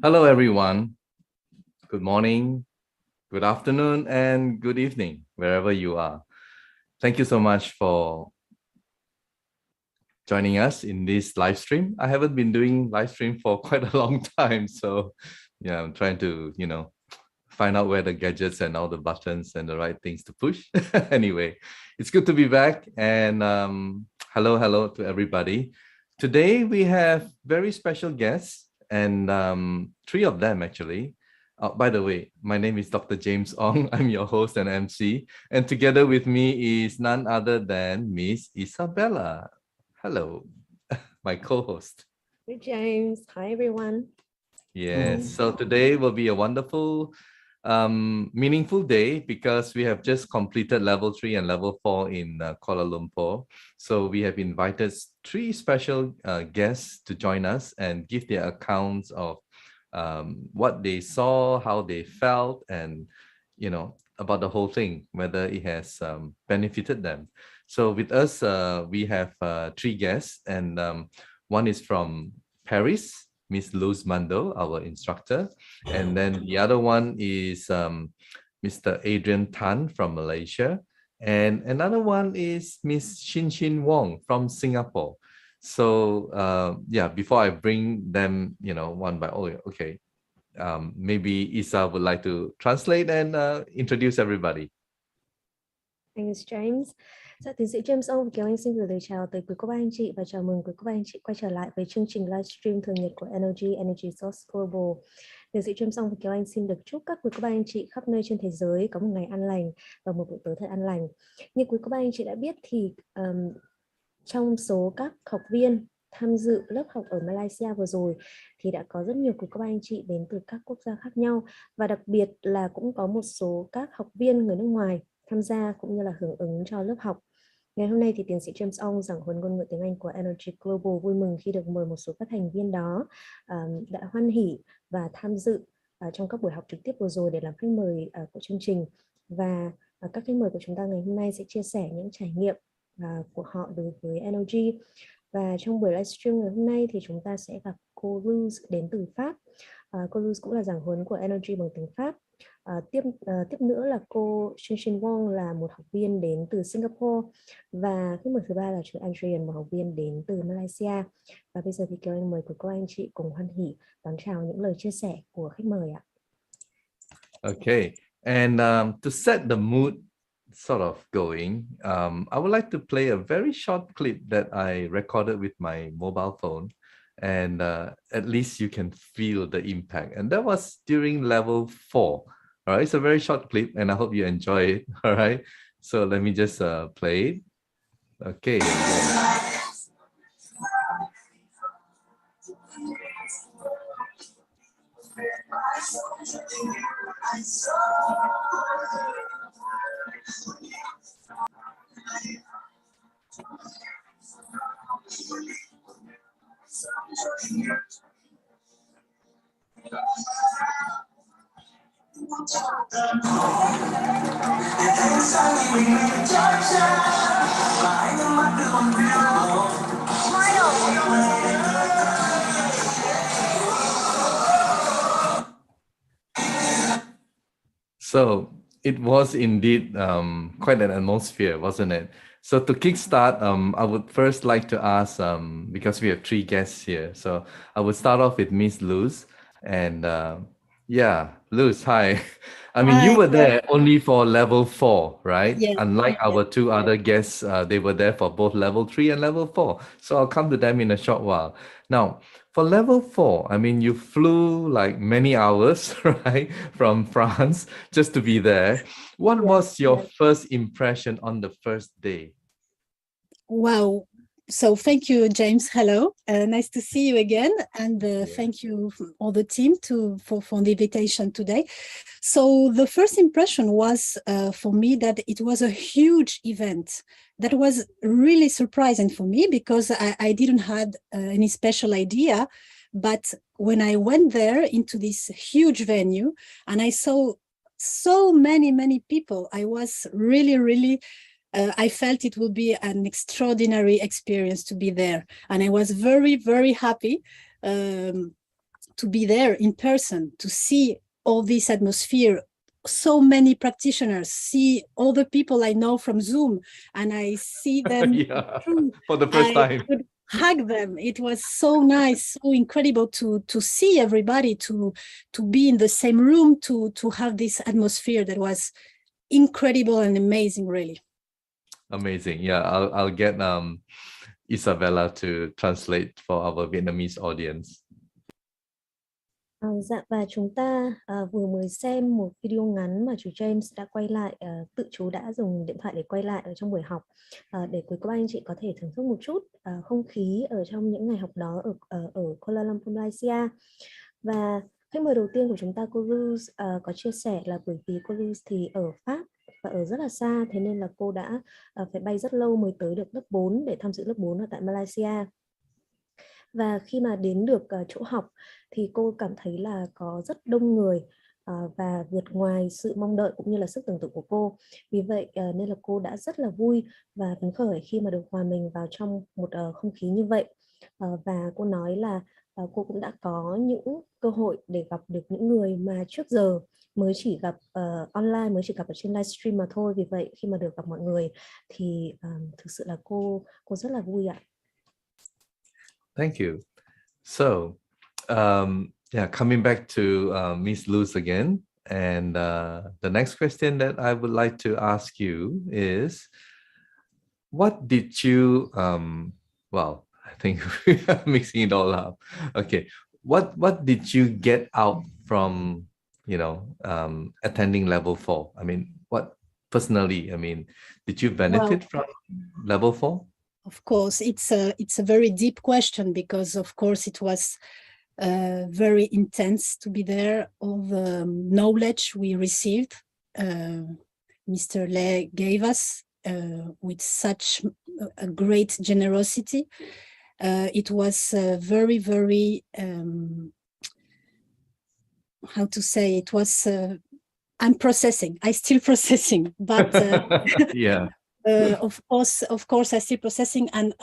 Hello, everyone. Good morning, good afternoon, and good evening, wherever you are. Thank you so much for joining us in this live stream. I haven't been doing live stream for quite a long time. So yeah, I'm trying to, find out where the gadgets and all the buttons and the right things to push. Anyway, it's good to be back. And hello to everybody. Today we have very special guests, and three of them actually. By the way, my name is Dr. James Ong. I'm your host and MC. And together with me is none other than Miss Isabella. Hello, my co-host. Hey, James. Hi, everyone. Yes, so today will be a wonderful, meaningful day because we have just completed level 3 and level 4 in Kuala Lumpur. So we have invited three special guests to join us and give their accounts of what they saw, how they felt, and about the whole thing, whether it has benefited them. So with us, we have three guests, and one is from Paris, Miss Luz Mando, our instructor, and then the other one is Mr. Adrian Tan from Malaysia, and another one is Miss Shin Wong from Singapore. So yeah, before I bring them, one by okay. Maybe Isa would like to translate and introduce everybody. Thanks, James. Dạ, tiến sĩ James Ong Kiều Anh xin gửi lời chào tới quý cô bác anh chị và chào mừng quý cô bác anh chị quay trở lại với chương trình livestream thường nhật của NHɁT Global. Tiến sĩ James Ong và Kiều Anh xin được chúc các quý cô bác anh chị khắp nơi trên thế giới có một ngày an lành và một buổi tối thật an lành. Như quý cô bác anh chị đã biết thì trong số các học viên tham dự lớp học ở Malaysia vừa rồi thì đã có rất nhiều quý cô bác anh chị đến từ các quốc gia khác nhau, và đặc biệt là cũng có một số các học viên người nước ngoài tham gia cũng như là hưởng ứng cho lớp học. Ngày hôm nay thì tiến sĩ James Ong, giảng huấn ngôn ngữ tiếng Anh của NH噚t Global, vui mừng khi được mời một số các thành viên đó đã hoan hỉ và tham dự trong các buổi học trực tiếp vừa rồi để làm khách mời của chương trình. Và các khách mời của chúng ta ngày hôm nay sẽ chia sẻ những trải nghiệm của họ đối với NHŊ. Và trong buổi livestream ngày hôm nay thì chúng ta sẽ gặp cô Luz đến từ Pháp. Cô Luz cũng là giảng huấn của NH¹ bằng tiếng Pháp. Tiếp nữa là cô Shin Wong là một học viên đến từ Singapore, và khách mời thứ ba là chú Adrian, một học viên đến từ Malaysia. Và bây giờ thì Kiều Anh mời quý cô anh chị cùng hoan hỉ đón chào những lời chia sẻ của khách mời ạ. Okay, and to set the mood sort of going, I would like to play a very short clip that I recorded with my mobile phone, and at least you can feel the impact. And that was during level 4. All right, it's a very short clip, and I hope you enjoy it. All right, so let me just play it. Okay, here we go. So it was indeed quite an atmosphere, wasn't it? So to kickstart, I would first like to ask, because we have three guests here, so I would start off with Miss Luz. And yeah, Luz, hi. I mean, you were there only for level 4, right? Yes. Unlike our two other guests, they were there for both level 3 and level 4. So I'll come to them in a short while. Now, for level 4, I mean, you flew like many hours, right, from France just to be there. What was your first impression on the first day? Wow. So thank you, James. Hello. Nice to see you again. And thank you all the team for the invitation today. So the first impression was for me that it was a huge event. That was really surprising for me because I didn't have any special idea. But when I went there into this huge venue and I saw so many people, I was really I felt it would be an extraordinary experience to be there. And I was very happy to to be there in person, to see all this atmosphere, so many practitioners, see all the people I know from Zoom, and I see them for the first time. Could hug them. It was so nice, so incredible to see everybody, to be in the same room, to have this atmosphere that was incredible and amazing, really. Amazing. Yeah, I'll get Isabella to translate for our Vietnamese audience. Dạ, và chúng ta vừa mới xem một video ngắn mà chú James đã quay lại, tự chú đã dùng điện thoại để quay lại ở trong buổi học, để quý cô anh chị có thể thưởng thức một chút không khí ở trong những ngày học đó ở Kuala Lumpur, Malaysia. Và khách mời đầu tiên của chúng ta, cô Luz, có chia sẻ là bởi vì cô Luz thì ở Pháp và ở rất là xa, thế nên là cô đã phải bay rất lâu mới tới được lớp 4 để tham dự lớp 4 ở tại Malaysia. Và khi mà đến được chỗ học thì cô cảm thấy là có rất đông người và vượt ngoài sự mong đợi cũng như là sức tưởng tượng của cô. Vì vậy nên là cô đã rất là vui và phấn khởi khi mà được hòa mình vào trong một không khí như vậy. Và cô nói là cô cũng đã có những cơ hội để gặp được những người mà trước giờ mới chỉ gặp online, mới chỉ gặp ở trên livestream mà thôi. Vì vậy khi mà được gặp mọi người thì thực sự là cô rất là vui ạ. Thank you. So, coming back to Miss Luz again, and the next question that I would like to ask you is, what did you, well, I think we are mixing it all up. Okay, what did you get out from, attending level 4? I mean, what personally, I mean, did you benefit from level 4? Of course, it's a very deep question, because of course it was very intense to be there. All the knowledge we received, Mr. Le gave us with such a great generosity. It was very, very, how to say, it was, I'm processing, I still processing, but yeah. Of course, I'm still processing, and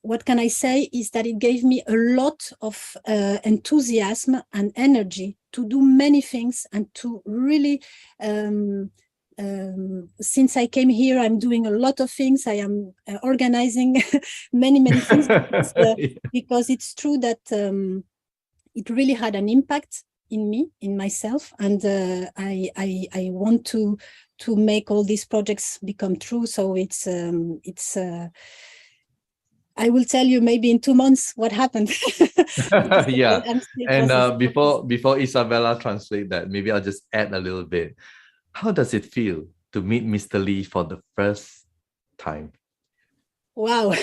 what can I say is that it gave me a lot of enthusiasm and energy to do many things and to really, since I came here, I'm doing a lot of things. I am organizing many things because it's true that it really had an impact in me, in myself, and I want to make all these projects become true. So it's I will tell you maybe in 2 months what happened. Yeah, and before Isabella translate that, maybe I'll just add a little bit. How does it feel to meet Mr. Lee for the first time? Wow.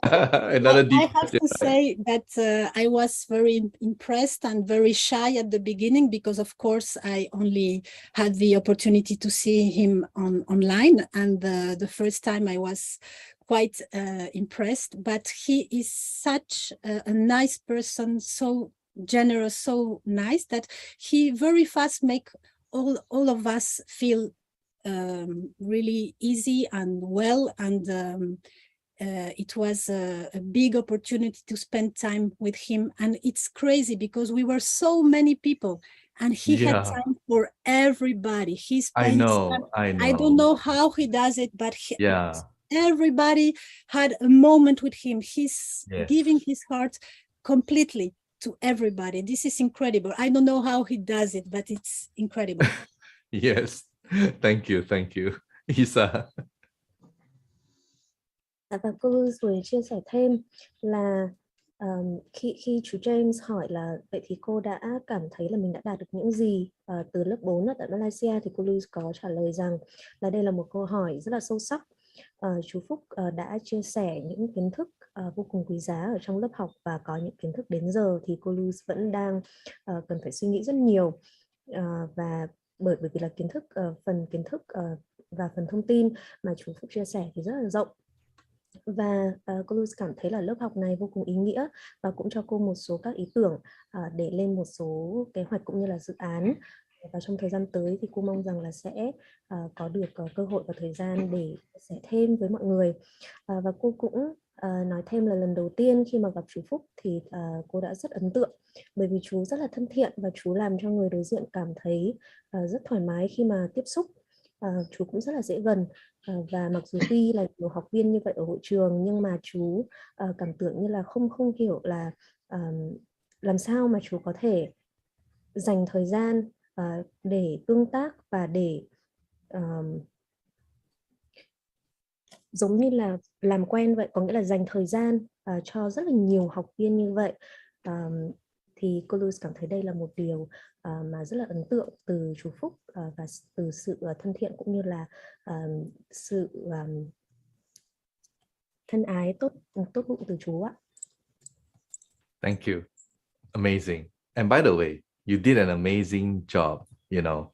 Another deep I have to say that I was very impressed and very shy at the beginning, because of course I only had the opportunity to see him online, and the first time I was quite impressed. But he is such a nice person, so generous, so nice, that he very fast make all of us feel really easy and well, and it was a big opportunity to spend time with him. And it's crazy because we were so many people and he had time for everybody. He spent time. I don't know how he does it, but everybody had a moment with him. He's giving his heart completely to everybody. This is incredible. I don't know how he does it, but it's incredible. Yes, thank you, Isa. Và cô rồi chia sẻ thêm là khi chú James hỏi là vậy thì cô đã cảm thấy là mình đã đạt được những gì từ lớp 4 ở tại Malaysia, thì cô Luz có trả lời rằng là đây là một câu hỏi rất là sâu sắc. Chú Phúc đã chia sẻ những kiến thức vô cùng quý giá ở trong lớp học, và có những kiến thức đến giờ thì cô Luz vẫn đang cần phải suy nghĩ rất nhiều, và bởi vì là phần kiến thức và phần thông tin mà chú Phúc chia sẻ thì rất là rộng. Và cô Luz cảm thấy là lớp học này vô cùng ý nghĩa và cũng cho cô một số các ý tưởng để lên một số kế hoạch cũng như là dự án. Và trong thời gian tới thì cô mong rằng là sẽ có được cơ hội và thời gian để chia sẻ thêm với mọi người. Và cô cũng nói thêm là lần đầu tiên khi mà gặp chú Phúc thì cô đã rất ấn tượng, bởi vì chú rất là thân thiện và chú làm cho người đối diện cảm thấy rất thoải mái khi mà tiếp xúc. Chú cũng rất là dễ gần, và mặc dù tuy là nhiều học viên như vậy ở hội trường, nhưng mà chú cảm tưởng như là không hiểu là làm sao mà chú có thể dành thời gian để tương tác và để giống như là làm quen vậy, có nghĩa là dành thời gian cho rất là nhiều học viên như vậy. Thì cô Luz cảm thấy đây là một điều mà rất là ấn tượng từ chú Phúc, và từ sự thân thiện cũng như là sự thân ái tốt bụng từ chú ạ. Thank you. Amazing. And by the way, you did an amazing job, you know.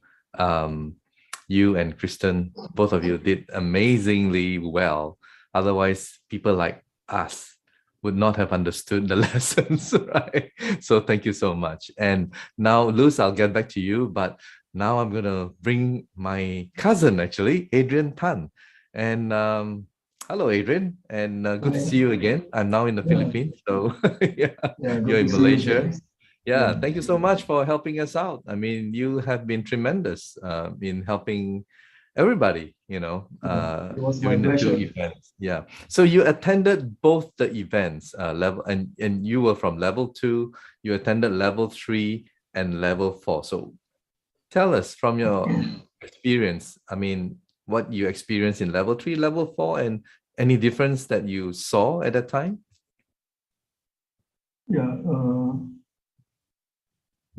You and Kristen, both of you did amazingly well. Otherwise, people like us would not have understood the lessons, right? So thank you so much. And now, Luz, I'll get back to you, but now I'm going to bring my cousin, actually, Adrian Tan. And hello, Adrian, and good to see you again. I'm now in the Philippines, so you're in Malaysia. Thank you so much for helping us out. I mean, you have been tremendous in helping everybody, you know, during the two events. Yeah. So you attended both the events, level, and you were from level 2, you attended level 3 and level 4. So tell us from your experience, I mean, what you experienced in level 3, level 4, and any difference that you saw at that time? Yeah.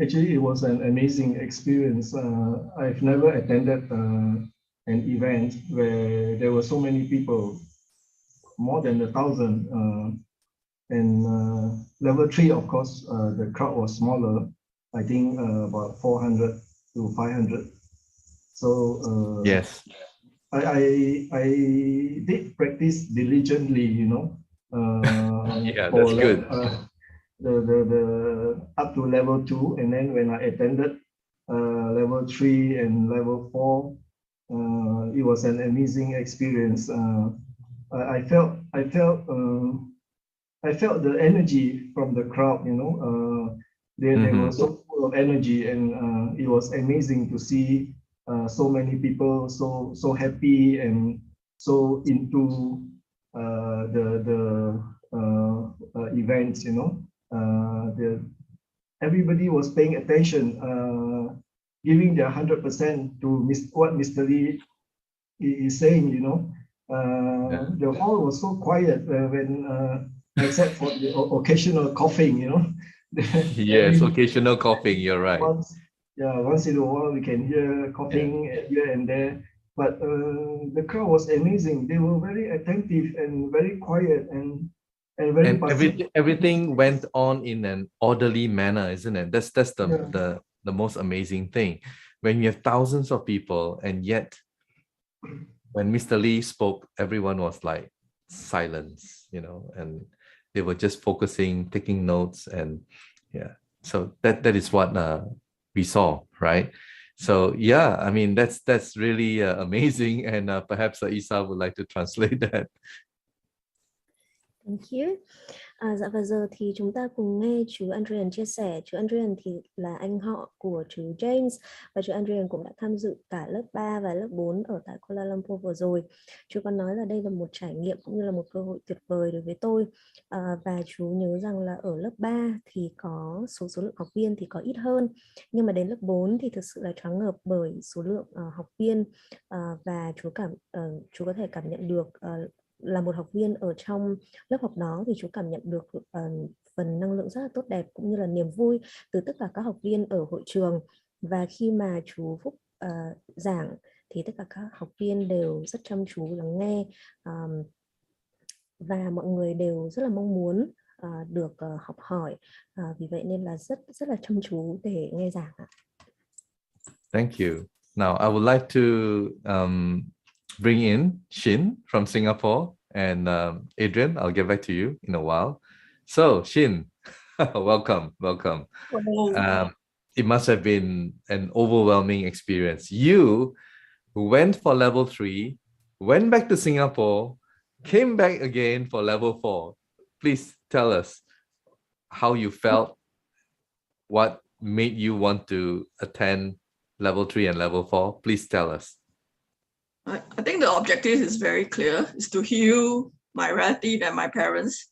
Actually, it was an amazing experience. I've never attended an event where there were so many people, more than 1,000. And level 3, of course, the crowd was smaller. I think about 400 to 500. So yes, I did practice diligently, you know. Yeah, that's good. The up to level 2, and then when I attended level 3 and level 4, it was an amazing experience. I felt the energy from the crowd, you know. They were so full of energy, and it was amazing to see so many people so happy and so into the events, you know. Everybody was paying attention, giving their 100% to what Mr. Lee is saying, you know. The hall was so quiet when, except for the occasional coughing, you know. Yes, occasional coughing, you're right. Once in a while we can hear coughing here and there. But the crowd was amazing. They were very attentive and very quiet and everything went on in an orderly manner, isn't it? That's the most amazing thing. When you have thousands of people, and yet when Mr. Lee spoke, everyone was like silence, you know, and they were just focusing, taking notes, and so that is what we saw, right? So yeah, I mean that's really amazing, and perhaps Isa would like to translate that. Thank you. Dạ và giờ thì chúng ta cùng nghe chú Adrian chia sẻ. Chú Adrian thì là anh họ của chú James, và chú Adrian cũng đã tham dự cả lớp 3 và lớp 4 ở tại Kuala Lumpur vừa rồi. Chú còn nói là đây là một trải nghiệm cũng như là một cơ hội tuyệt vời đối với tôi. Và chú nhớ rằng là ở lớp 3 thì có số lượng học viên thì có ít hơn, nhưng mà đến lớp 4 thì thực sự là choáng ngợp bởi số lượng học viên, và chú có thể cảm nhận được là một học viên ở trong lớp học đó thì chú cảm nhận được phần năng lượng rất là tốt đẹp cũng như là niềm vui từ tất cả các học viên ở hội trường. Và khi mà chú Phúc giảng thì tất cả các học viên đều rất chăm chú lắng nghe, và mọi người đều rất là mong muốn được học hỏi, vì vậy nên là rất là chăm chú để nghe giảng ạ. Thank you. Now I would like to bring in Shin from Singapore, and Adrian, I'll get back to you in a while. So Shin, welcome. It must have been an overwhelming experience. You went for level 3, went back to Singapore, came back again for level 4. Please tell us how you felt, what made you want to attend level 3 and level 4. Please tell us. I think the objective is very clear, is to heal my relative and my parents,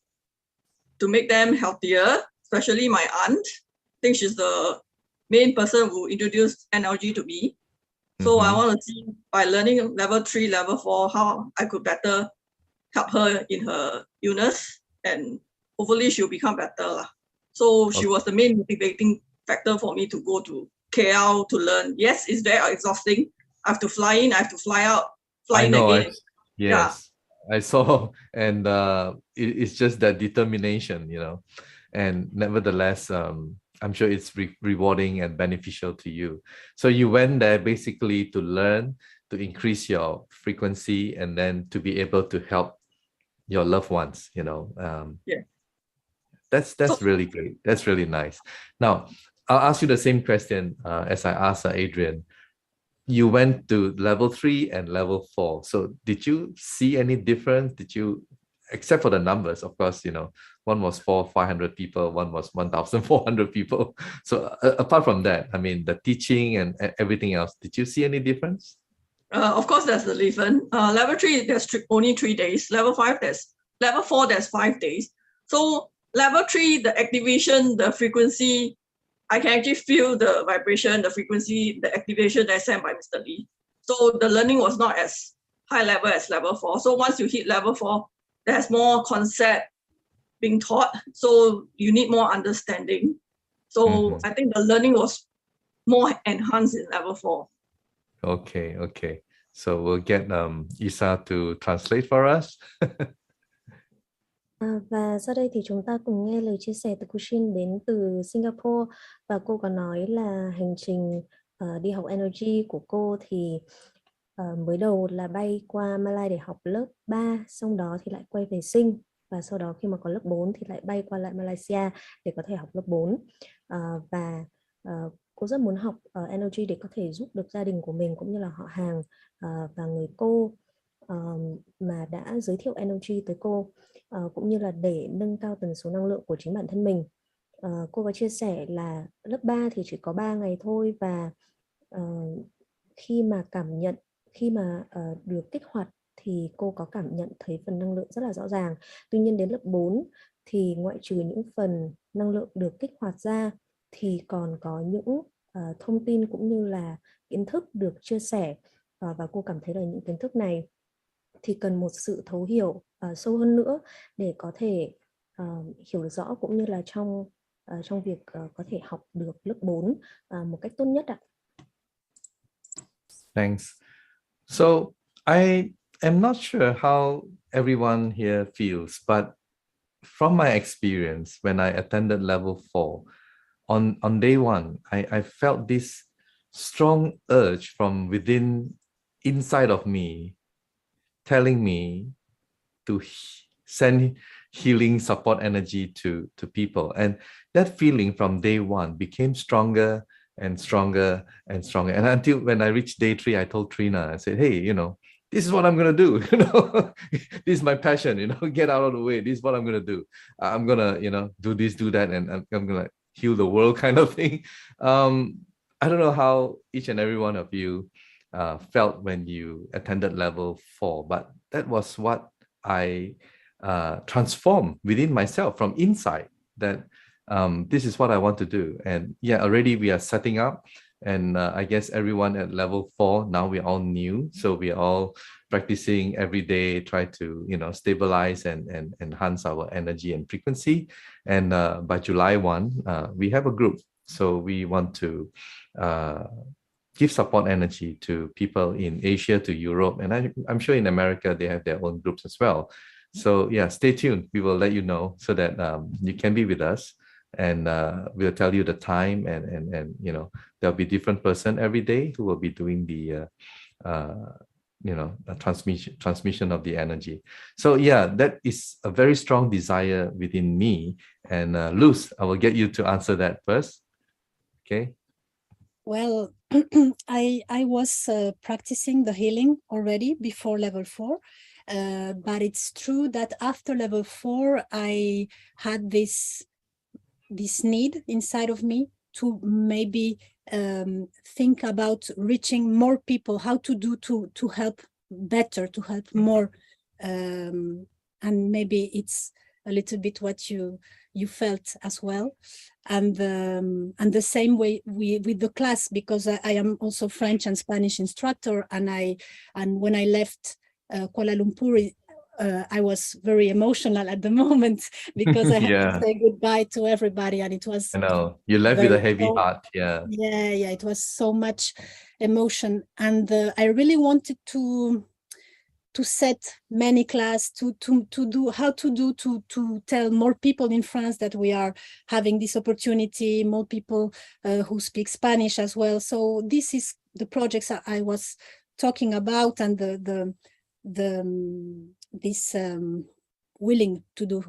to make them healthier, especially my aunt. I think she's the main person who introduced NLG to me. So I want to see, by learning level 3, level 4, how I could better help her in her illness, and hopefully she'll become better. So she was the main motivating factor for me to go to KL to learn. Yes, it's very exhausting. I have to fly in, I have to fly out, fly in again. Yes, yeah. I saw, and it's just that determination, you know, and nevertheless, I'm sure it's rewarding and beneficial to you. So you went there basically to learn, to increase your frequency, and then to be able to help your loved ones, you know. Yeah. That's really great. That's really nice. Now, I'll ask you the same question as I asked Adrian. You went to level 3 and level 4. So did you see any difference? Did you, except for the numbers, of course, you know, one was 500 people, one was 1,400 people. So apart from that, I mean, the teaching and everything else, did you see any difference? Of course, there's the difference. Level 3, there's only 3 days. Level 5, level 4, there's 5 days. So level 3, the activation, the frequency, I can actually feel the vibration, the frequency, the activation that's sent by Mr. Lee. So the learning was not as high level as level 4. So once you hit level 4, there's more concept being taught. So you need more understanding. So I think the learning was more enhanced in level 4. Okay. So we'll get Isa to translate for us. Và sau đây thì chúng ta cùng nghe lời chia sẻ từ cô Shin đến từ Singapore. Và cô có nói là hành trình đi học Energy của cô thì mới đầu là bay qua Malaysia để học lớp 3, xong đó thì lại quay về Sing. Và sau đó khi mà có lớp 4 thì lại bay qua lại Malaysia để có thể học lớp 4. Và cô rất muốn học Energy để có thể giúp được gia đình của mình cũng như là họ hàng và người cô mà đã giới thiệu Energy tới cô, cũng như là để nâng cao tần số năng lượng của chính bản thân mình. Cô có chia sẻ là lớp 3 thì chỉ có 3 ngày thôi, và khi mà được kích hoạt thì cô có cảm nhận thấy phần năng lượng rất là rõ ràng. Tuy nhiên đến lớp 4 thì ngoại trừ những phần năng lượng được kích hoạt ra thì còn có những thông tin cũng như là kiến thức được chia sẻ, và cô cảm thấy là những kiến thức này thì cần một sự thấu hiểu sâu hơn nữa để có thể hiểu được rõ, cũng như là trong việc có thể học được lớp 4 một cách tốt nhất ạ. Thanks. So I am not sure how everyone here feels, but from my experience, when I attended level 4, on day 1, I felt this strong urge from within, inside of me, telling me to send healing support energy to people. And that feeling from day 1 became stronger and stronger and stronger. And until when I reached day 3, I told Trina, I said, hey, you know, this is what I'm going to do. You know, this is my passion, you know, get out of the way. This is what I'm going to do. I'm going to, you know, do this, do that, and I'm going to heal the world kind of thing. I don't know how each and every one of you felt when you attended level 4, but that was what I transformed within myself from inside, that this is what I want to do. And yeah, already we are setting up, and I guess everyone at level 4 now, we're all new, so we're all practicing every day, try to, you know, stabilize and enhance our energy and frequency. And by July 1, we have a group, so we want to give support energy to people in Asia, to Europe, and I'm sure in America they have their own groups as well. So yeah, stay tuned. We will let you know so that you can be with us, and we'll tell you the time, and you know, there'll be different person every day who will be doing the you know, the transmission of the energy. So yeah, that is a very strong desire within me. And Luz, I will get you to answer that first. Okay. Well, I was practicing the healing already before level 4, but it's true that after level 4, I had this need inside of me to maybe think about reaching more people, how to do to help better, to help more, and maybe it's a little bit what you felt as well, and the same way with the class, because I am also French and Spanish instructor, and when I left Kuala Lumpur, I was very emotional at the moment because I had to say goodbye to everybody, and it was, I know, you left with a heavy heart. Yeah, it was so much emotion, and I really wanted to set many class to tell more people in France that we are having this opportunity, more people who speak Spanish as well. So this is the projects I was talking about, and this willing to do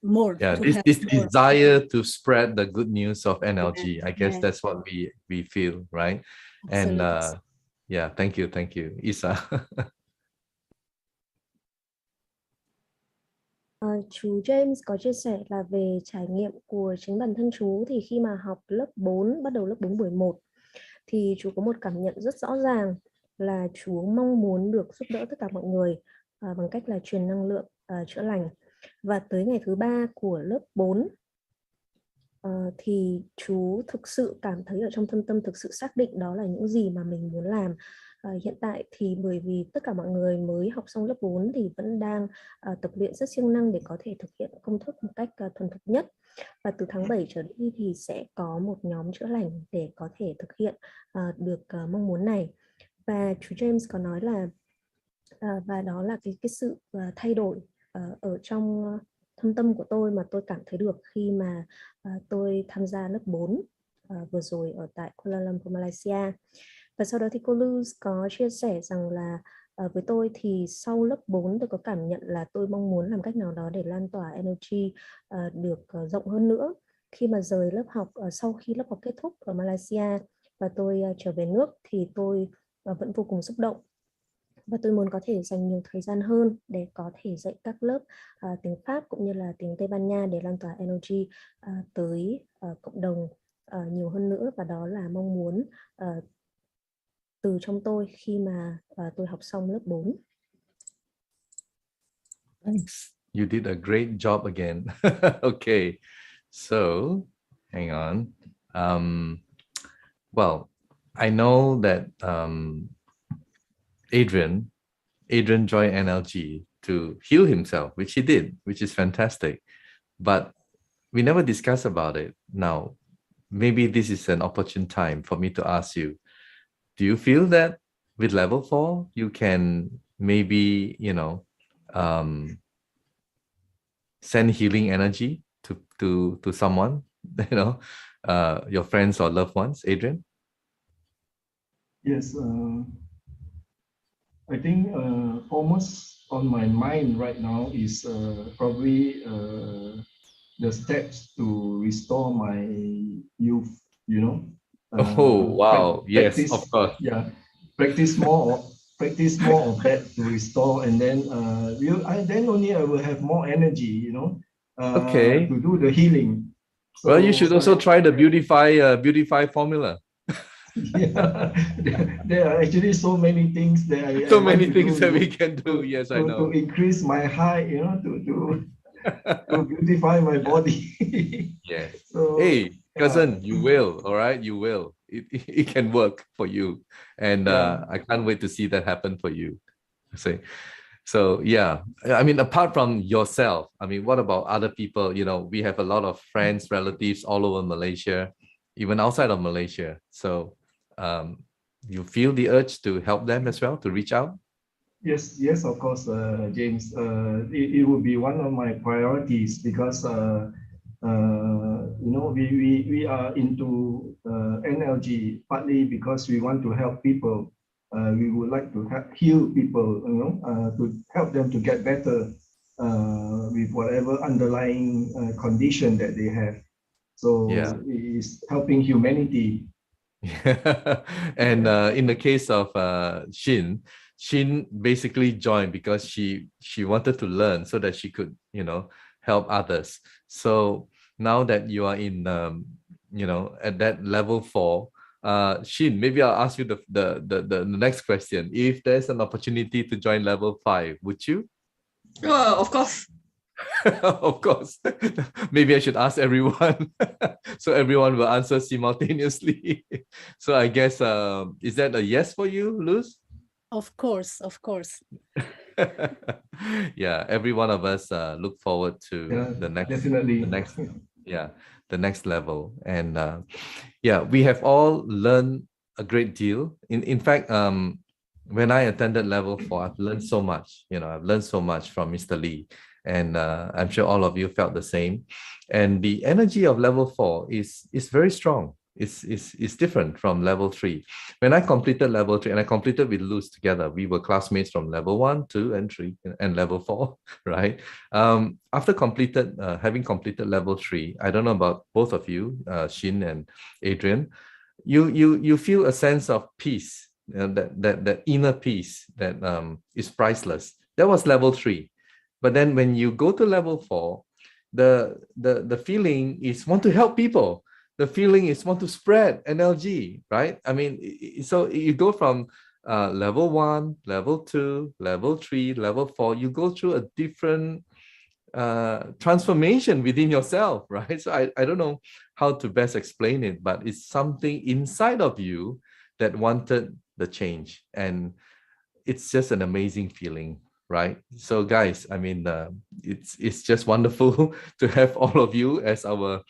more. Yeah, this desire to spread the good news of NLG. I guess that's what we feel, right? Absolutely. And yeah, thank you, Isa. Chú James có chia sẻ là về trải nghiệm của chính bản thân chú, thì khi mà học lớp 4, bắt đầu lớp 4 buổi 1, thì chú có một cảm nhận rất rõ ràng là chú mong muốn được giúp đỡ tất cả mọi người bằng cách là truyền năng lượng, chữa lành. Và tới ngày thứ 3 của lớp 4 thì chú thực sự cảm thấy ở trong thâm tâm thực sự xác định đó là những gì mà mình muốn làm. Hiện tại thì bởi vì tất cả mọi người mới học xong lớp 4 thì vẫn đang tập luyện rất siêng năng để có thể thực hiện công thức một cách thuần thục nhất. Và từ tháng 7 trở đi thì sẽ có một nhóm chữa lành để có thể thực hiện được mong muốn này. Và chú James có nói là và đó là cái sự thay đổi ở trong thâm tâm của tôi mà tôi cảm thấy được khi mà tôi tham gia lớp 4 vừa rồi ở tại Kuala Lumpur, Malaysia. Và sau đó thì cô Luz có chia sẻ rằng là với tôi thì sau lớp 4 tôi có cảm nhận là tôi mong muốn làm cách nào đó để lan tỏa energy được rộng hơn nữa. Khi mà rời lớp học, sau khi lớp học kết thúc ở Malaysia và tôi trở về nước thì tôi vẫn vô cùng xúc động. Và tôi muốn có thể dành nhiều thời gian hơn để có thể dạy các lớp tiếng Pháp cũng như là tiếng Tây Ban Nha để lan tỏa energy tới cộng đồng nhiều hơn nữa. Và đó là mong muốn từ trong tôi khi mà tôi học xong lớp 4. Thanks. You did a great job again. Okay, so hang on. Well, I know that Adrian joined NLG to heal himself, which he did, which is fantastic. But we never discussed about it. Now, maybe this is an opportune time for me to ask you, do you feel that with level 4, you can maybe, send healing energy to someone, your friends or loved ones, Adrian? Yes, I think almost on my mind right now is probably the steps to restore my youth, oh, wow. Yes, practice, of course. Yeah, practice more of that to restore, and then then only I will have more energy, okay, to do the healing. So, well, you should also try the Beautify formula. Yeah, there are actually so many things that we can do. Yes, I know. To increase my height, to beautify my body. Yes. So, hey, cousin, you will. All right, you will. It can work for you, and I can't wait to see that happen for you. So yeah, I mean, apart from yourself, I mean, what about other people? We have a lot of friends, relatives all over Malaysia, even outside of Malaysia. So you feel the urge to help them as well, to reach out? Yes, of course, James. It would be one of my priorities because we are into NLG partly because we want to help people. We would like to heal people, to help them to get better with whatever underlying condition that they have. So it is helping humanity. And in the case of Shin, Shin basically joined because she wanted to learn so that she could, you know, help others. So now that you are in, you know, at that level 4, Shin, maybe I'll ask you the next question. If there's an opportunity to join level 5, would you? Of course. Of course. Maybe I should ask everyone so everyone will answer simultaneously. So I guess, is that a yes for you, Luz? Of course, of course. Yeah, every one of us look forward to the next level. And yeah, we have all learned a great deal. In fact, when I attended level 4, I've learned so much. You know, I've learned so much from Mr. Lee, and I'm sure all of you felt the same. And the energy of level 4 is very strong. It's different from level 3. When I completed level 3, and I completed with Luz together, we were classmates from level 1, 2, and 3, and level 4, right? After having completed level 3, I don't know about both of you, Shin and Adrian, you feel a sense of peace, that inner peace that is priceless. That was level 3. But then when you go to level 4, the feeling is want to help people. The feeling is want to spread NLG, right? I mean, so you go from level 1, level 2, level 3, level 4, you go through a different transformation within yourself, right? So I don't know how to best explain it, but it's something inside of you that wanted the change. And it's just an amazing feeling, right? So guys, I mean, it's just wonderful to have all of you as our,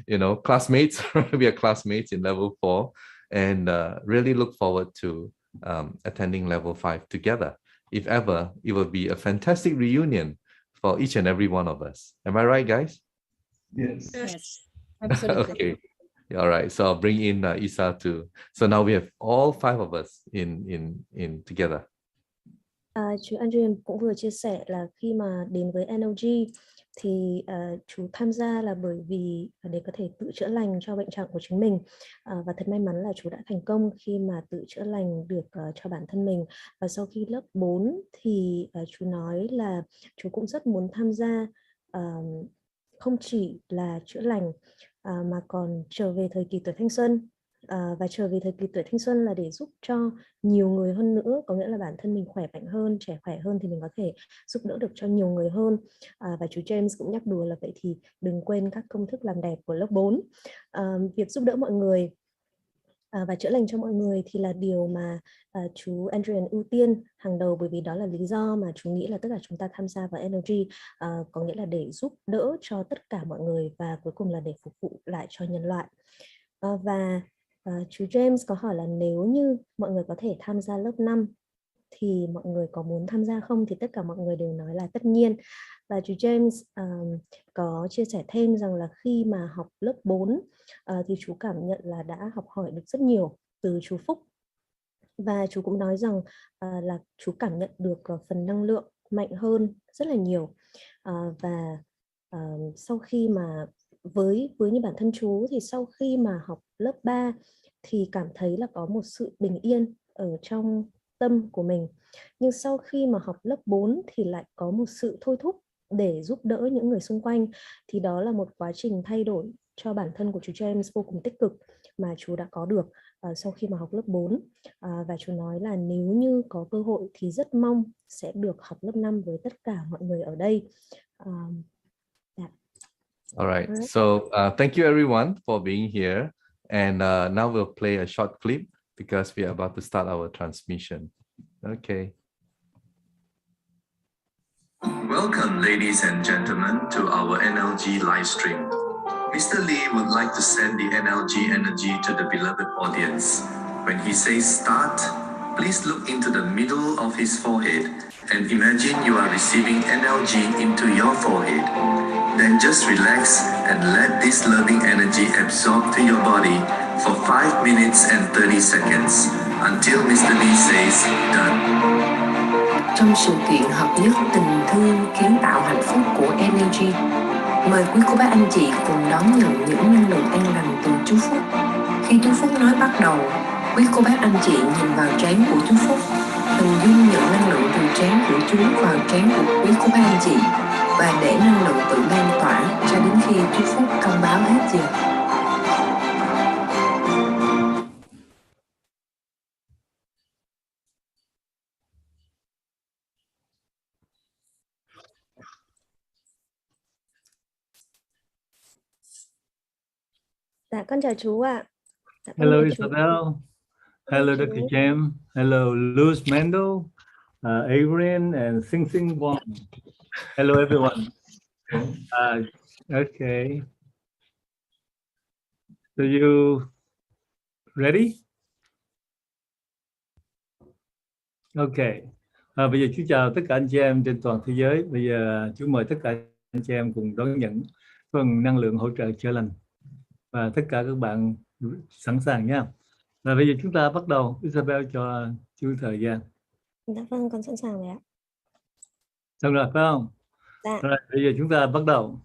you know, classmates. We are classmates in level 4, and really look forward to attending level 5 together. If ever, it will be a fantastic reunion for each and every one of us. Am I right, guys? Yes. Yes, absolutely. Okay. All right. So I'll bring in Isa too. So now we have all 5 of us in together. Chú Adrian cũng vừa chia sẻ là khi mà đến với NLG thì chú tham gia là bởi vì để có thể tự chữa lành cho bệnh trạng của chính mình, và thật may mắn là chú đã thành công khi mà tự chữa lành được cho bản thân mình. Và sau khi lớp 4 thì chú nói là chú cũng rất muốn tham gia, không chỉ là chữa lành mà còn trở về thời kỳ tuổi thanh xuân. Và trở về thời kỳ tuổi thanh xuân là để giúp cho nhiều người hơn nữa, có nghĩa là bản thân mình khỏe mạnh hơn, trẻ khỏe hơn thì mình có thể giúp đỡ được cho nhiều người hơn. Và chú James cũng nhắc đùa là vậy thì đừng quên các công thức làm đẹp của lớp 4. Việc giúp đỡ mọi người và chữa lành cho mọi người thì là điều mà chú Adrian ưu tiên hàng đầu, bởi vì đó là lý do mà chú nghĩ là tất cả chúng ta tham gia vào NLG, có nghĩa là để giúp đỡ cho tất cả mọi người và cuối cùng là để phục vụ lại cho nhân loại. Và chú James có hỏi là nếu như mọi người có thể tham gia lớp 5 thì mọi người có muốn tham gia không, thì tất cả mọi người đều nói là tất nhiên. Và chú James có chia sẻ thêm rằng là khi mà học lớp 4 thì chú cảm nhận là đã học hỏi được rất nhiều từ chú Phúc. Và chú cũng nói rằng là chú cảm nhận được phần năng lượng mạnh hơn rất là nhiều. Và sau khi mà với như bản thân chú thì sau khi mà học lớp 3 thì cảm thấy là có một sự bình yên ở trong tâm của mình. Nhưng sau khi mà học lớp 4 thì lại có một sự thôi thúc để giúp đỡ những người xung quanh. Thì đó là một quá trình thay đổi cho bản thân của chú James vô cùng tích cực mà chú đã có được sau khi mà học lớp 4. Và chú nói là nếu như có cơ hội thì rất mong sẽ được học lớp 5 với tất cả mọi người ở đây. All right. So thank you everyone for being here. And now we'll play a short clip because we are about to start our transmission. Okay. Welcome, ladies and gentlemen, to our NLG live stream. Mr. Lee would like to send the NLG energy to the beloved audience. When he says start, please look into the middle of his forehead and imagine you are receiving NLG into your forehead. Then just relax and let this loving energy absorb to your body for 5 minutes and 30 seconds until Mr. Lee says done. Trong sự kiện hợp nhất tình thương kiến tạo hạnh phúc của Energy, mời quý cô bác anh chị cùng đón nhận những năng lượng an lành từ chú Phúc. Khi chú Phúc nói bắt đầu, quý cô bác anh chị nhìn vào trán của chú Phúc hình dung nhận năng lượng từ trán của chú vào trán của quý cô bác anh chị và để năng lượng tự lan tỏa cho đến khi chú Phúc thông báo hết giờ. Dạ, con chào chú ạ. Dạ, con Hello nghe chú. Isabel. Hello chú. Dr. James. Hello Luz Mendel, Adrian, and Sing Sing Wong. Hello everyone. Okay. So you ready? Okay. Bây giờ chú chào tất cả anh chị em trên toàn thế giới. Bây giờ chú mời tất cả anh chị em cùng đón nhận phần năng lượng hỗ trợ chữa lành. Và tất cả các bạn sẵn sàng nha. Và bây giờ chúng ta bắt đầu. Isabel cho chú thời gian. Dạ vâng, con sẵn sàng rồi ạ. Xong rồi phải không? Dạ. Rồi, bây giờ chúng ta bắt đầu.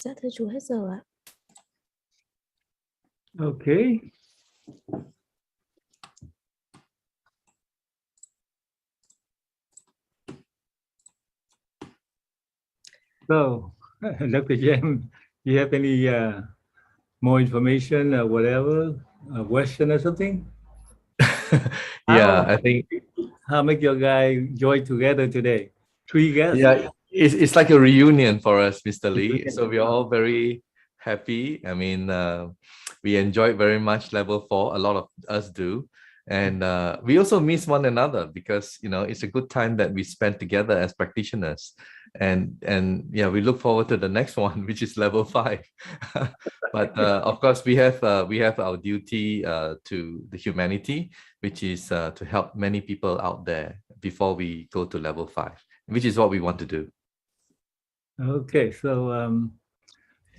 Dạ thưa chú hết giờ ạ. Okay. So, Dr. James, do you have any more information or whatever, a question or something? Yeah, I think. How make your guy join together today? 3 guests? Yeah, it's like a reunion for us, Mr. Lee. So we are all very happy. I mean, we enjoyed very much level 4. A lot of us do. And we also miss one another because, you know, it's a good time that we spend together as practitioners. And yeah, we look forward to the next one, which is level 5. But of course, we have our duty to the humanity, which is to help many people out there before we go to level 5, which is what we want to do. Okay, so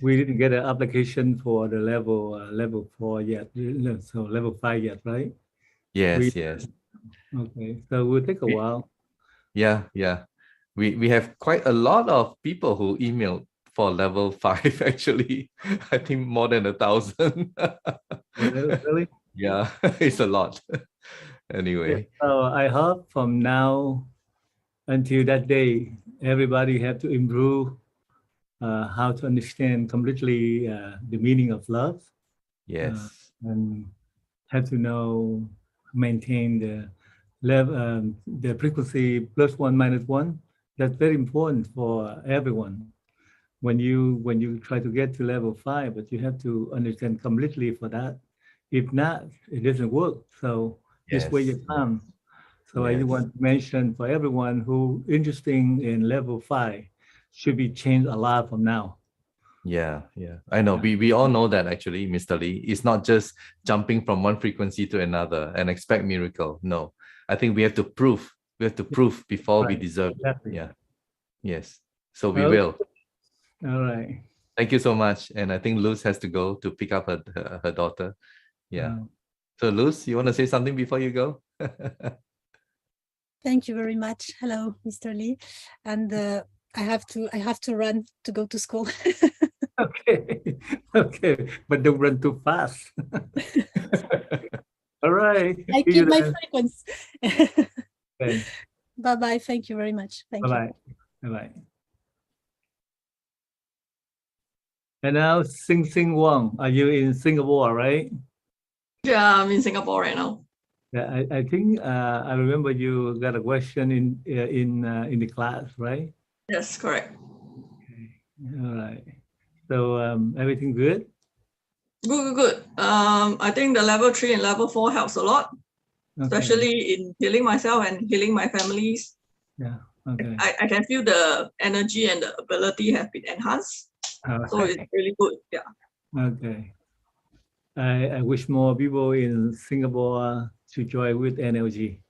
we didn't get an application for the level 4 yet, so level 5 yet, right? Yes, yes. Okay, so we'll take a while. Yeah. We have quite a lot of people who emailed for level 5 actually. I think more than 1,000. Really? Yeah, it's a lot. Anyway. So I hope from now until that day, everybody have to improve how to understand completely the meaning of love. Yes. And have to know, maintain the level, the frequency +1 -1. That's very important for everyone. When you try to get to level 5, but you have to understand completely for that. If not, it doesn't work. So just wait your time. So I want to mention for everyone who interested in level 5 should be changed a lot from now. Yeah. I know. We all know that actually, Mr. Lee. It's not just jumping from one frequency to another and expect miracle. No. I think we have to prove. We have to prove before we deserve it. Exactly. Yeah. Yes. So we will. All right. Thank you so much. And I think Luz has to go to pick up her daughter. Yeah. So Luz, you want to say something before you go? Thank you very much. Hello, Mr. Lee. And I have to run to go to school. Okay, but don't run too fast. All right. I keep my frequency. Okay. Bye-bye. Thank you very much. Thank you. Bye-bye. And now, Sing Wong, are you in Singapore, right? Yeah, I'm in Singapore right now. Yeah, I think I remember you got a question in the class, right? Yes, correct. Okay. All right. So everything good? Good. I think the level 3 and level 4 helps a lot, especially in healing myself and healing my families. Yeah. Okay. I can feel the energy and the ability have been enhanced. So it's really good. Yeah. Okay. I wish more people in Singapore to join with NLG.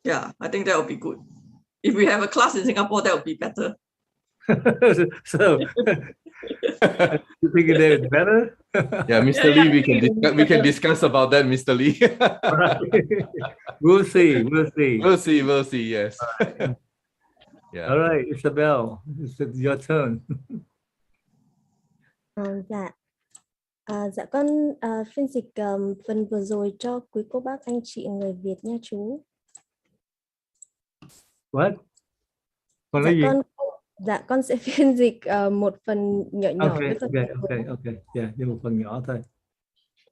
Yeah, I think that would be good. If we have a class in Singapore, that would be better. So you think that is better? Yeah, Mr. Lee, we can discuss about that, Mr. Lee. We'll see. We'll see. Yes. Yeah. All right, Isabel, it's your turn. Dạ con phiên dịch phần vừa rồi cho quý cô bác anh chị người Việt nha chú. What? Con nói gì? Con sẽ phiên dịch một phần nhỏ. Okay. Yeah, một phần nhỏ thôi.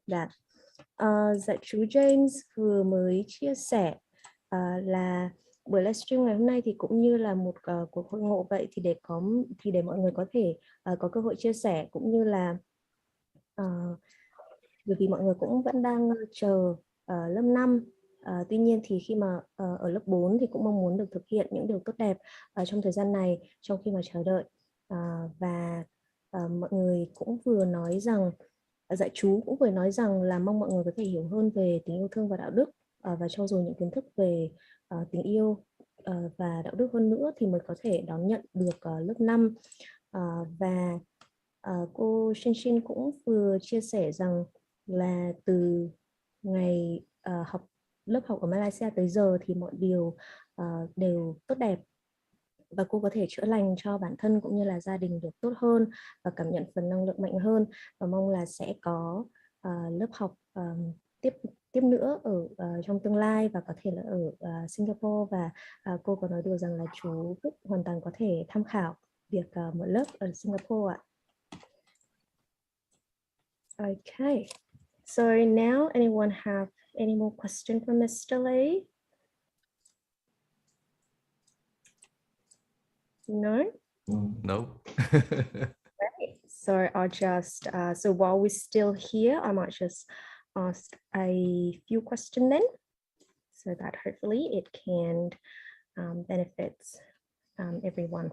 Dạ chú James vừa mới chia sẻ là buổi livestream ngày hôm nay thì cũng như là một cuộc hội ngộ vậy, thì để mọi người có thể có cơ hội chia sẻ, cũng như là bởi vì mọi người cũng vẫn đang chờ lớp 5. Tuy nhiên thì khi mà ở lớp 4 thì cũng mong muốn được thực hiện những điều tốt đẹp trong thời gian này, trong khi mà chờ đợi. Và mọi người cũng vừa nói rằng, chú cũng vừa nói rằng là mong mọi người có thể hiểu hơn về tình yêu thương và đạo đức, và trau dồi những kiến thức về tình yêu và đạo đức hơn nữa thì mới có thể đón nhận được lớp 5. Và cô Shin cũng vừa chia sẻ rằng là từ ngày lớp học ở Malaysia tới giờ thì mọi điều đều tốt đẹp. và cô có thể chữa lành cho bản thân cũng như là gia đình được tốt hơn và cảm nhận phần năng lượng mạnh hơn. Và mong là sẽ có lớp học tiếp nữa ở trong tương lai và có thể là ở Singapore. Và cô có nói điều rằng là chú Phúc hoàn toàn có thể tham khảo việc mở lớp ở Singapore ạ. Okay, so now anyone have any more question for Mr. Lee? No? No. Right. So I'll just, so while we're still here, I might just ask a few questions then, so that hopefully it can benefit everyone.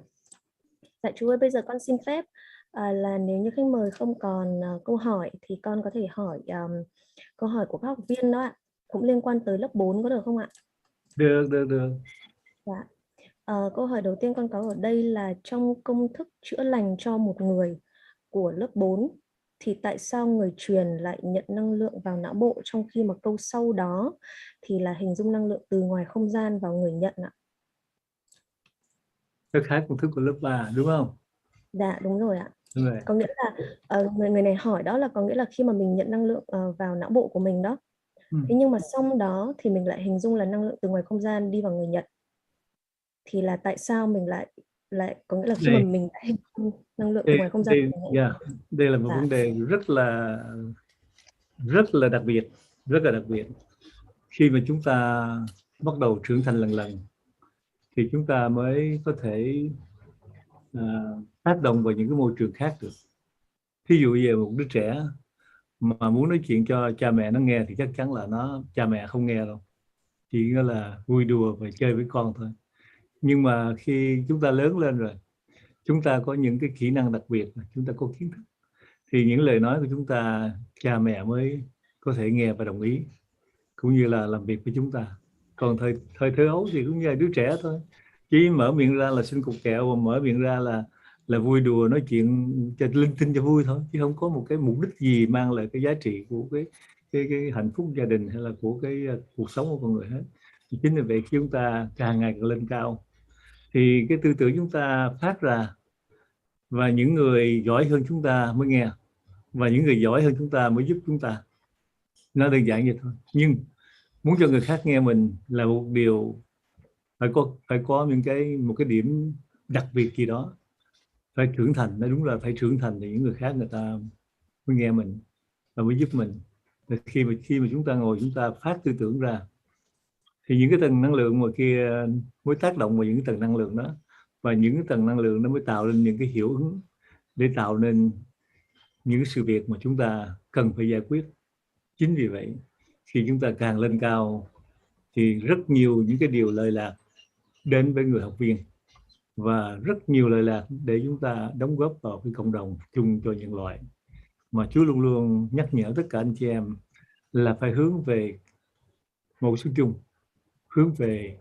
Dạ chú ơi, bây giờ con xin phép là nếu như khách mời không còn câu hỏi thì con có thể hỏi câu hỏi của các học viên đó ạ, cũng liên quan tới lớp 4 có được không ạ? Được. Dạ. Câu hỏi đầu tiên con có ở đây là trong công thức chữa lành cho một người của lớp 4 thì tại sao người truyền lại nhận năng lượng vào não bộ, trong khi mà câu sau đó thì là hình dung năng lượng từ ngoài không gian vào người nhận ạ? Cái khác công thức của lớp 3 đúng không? Dạ đúng rồi ạ. Đúng rồi. Có nghĩa là người này hỏi đó là có nghĩa là khi mà mình nhận năng lượng vào não bộ của mình đó, thế nhưng mà xong đó thì mình lại hình dung là năng lượng từ ngoài không gian đi vào người nhận, thì là tại sao mình lại có nghĩa là khi mà mình đã hình dung năng lượng từ ngoài không gian đây là một vấn đề rất là đặc biệt. Khi mà chúng ta bắt đầu trưởng thành lần thì chúng ta mới có thể tác động vào những cái môi trường khác được. Thí dụ về một đứa trẻ mà muốn nói chuyện cho cha mẹ nó nghe thì chắc chắn là cha mẹ không nghe đâu, chỉ là vui đùa và chơi với con thôi. Nhưng mà khi chúng ta lớn lên rồi, chúng ta có những cái kỹ năng đặc biệt, chúng ta có kiến thức, thì những lời nói của chúng ta cha mẹ mới có thể nghe và đồng ý, cũng như là làm việc với chúng ta. Còn thời thơ ấu thì cũng như là đứa trẻ thôi, chỉ mở miệng ra là xin cục kẹo, và mở miệng ra là vui đùa nói chuyện cho linh tinh cho vui thôi, chứ không có một cái mục đích gì mang lại cái giá trị của cái hạnh phúc gia đình hay là của cái cuộc sống của con người hết. Chính vì vậy khi chúng ta càng ngày càng lên cao thì cái tư tưởng chúng ta phát ra, và những người giỏi hơn chúng ta mới nghe, và những người giỏi hơn chúng ta mới giúp chúng ta. Nó đơn giản vậy thôi. Nhưng muốn cho người khác nghe mình là một điều phải có một cái điểm đặc biệt gì đó, phải trưởng thành. Nói đúng là phải trưởng thành thì những người khác người ta mới nghe mình và mới giúp mình. Khi mà chúng ta ngồi chúng ta phát tư tưởng ra thì những cái tầng năng lượng mà kia mới tác động vào những cái tầng năng lượng đó, và những cái tầng năng lượng nó mới tạo nên những cái hiệu ứng để tạo nên những cái sự việc mà chúng ta cần phải giải quyết. Chính vì vậy khi chúng ta càng lên cao thì rất nhiều những cái điều lời lạc đến với người học viên, và rất nhiều lời lạc để chúng ta đóng góp vào cái cộng đồng chung cho nhân loại. Mà Chúa luôn luôn nhắc nhở tất cả anh chị em là phải hướng về một số chung, hướng về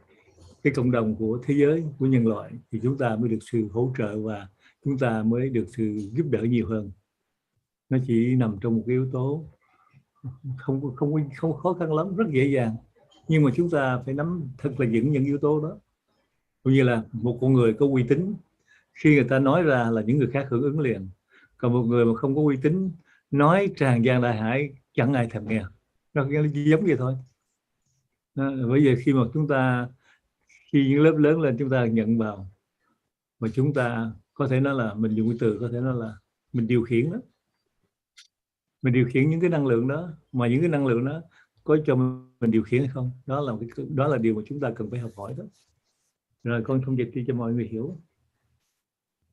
cái cộng đồng của thế giới, của nhân loại, thì chúng ta mới được sự hỗ trợ và chúng ta mới được sự giúp đỡ nhiều hơn. Nó chỉ nằm trong một cái yếu tố không khó khăn lắm, rất dễ dàng, nhưng mà chúng ta phải nắm thật là vững những yếu tố đó. Cũng như là một con người có uy tín, khi người ta nói ra là những người khác hưởng ứng liền, còn một người mà không có uy tín nói tràn gian đại hải chẳng ai thèm nghe. Nó giống vậy thôi. Bởi vì khi mà khi những lớp lớn lên chúng ta nhận vào, và chúng ta có thể nói là mình dùng cái từ có thể nói là mình điều khiển đó, mình điều khiển những cái năng lượng đó, mà những cái năng lượng đó có cho mình điều khiển hay không, đó là điều mà chúng ta cần phải học hỏi đó. Rồi con thông dịch đi cho mọi người hiểu.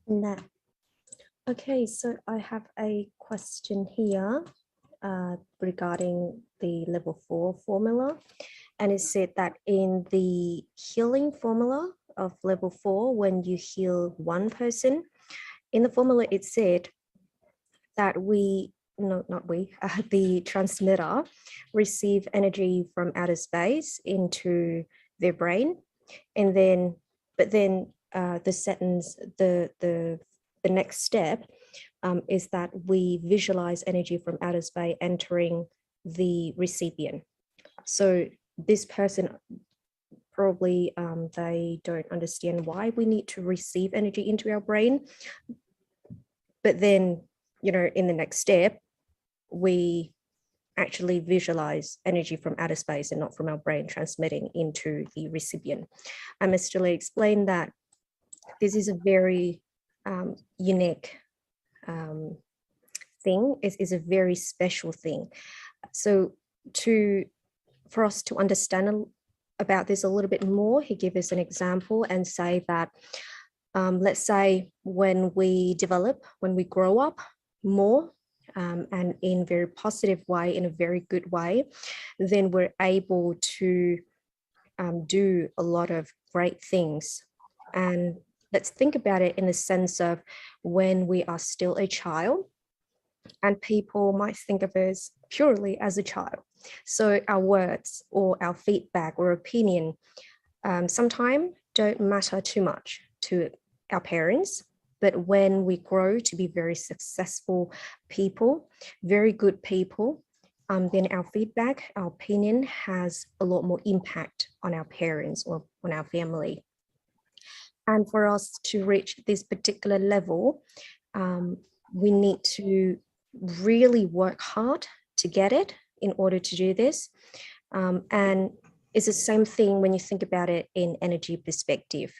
Nah. Okay, so I have a question here regarding the level 4 formula, and it said that in the healing formula of level 4, when you heal one person, in the formula it said that the transmitter receive energy from outer space into their brain, and then the sentence, the next step is that we visualize energy from outer space entering the recipient. So this person probably they don't understand why we need to receive energy into our brain. But then, you know, in the next step, we actually visualize energy from outer space and not from our brain transmitting into the recipient. And Mr. Lee explained that this is a very unique thing. It is a very special thing. So for us to understand about this a little bit more, he gave us an example and say that, let's say when we develop, when we grow up more, and in a very positive way, in a very good way, then we're able to do a lot of great things. And let's think about it in the sense of when we are still a child, and people might think of us purely as a child. So our words or our feedback or opinion sometimes don't matter too much to our parents. But when we grow to be very successful people, very good people, then our feedback, our opinion has a lot more impact on our parents or on our family. And for us to reach this particular level, we need to really work hard to get it in order to do this. And it's the same thing when you think about it in energy perspective.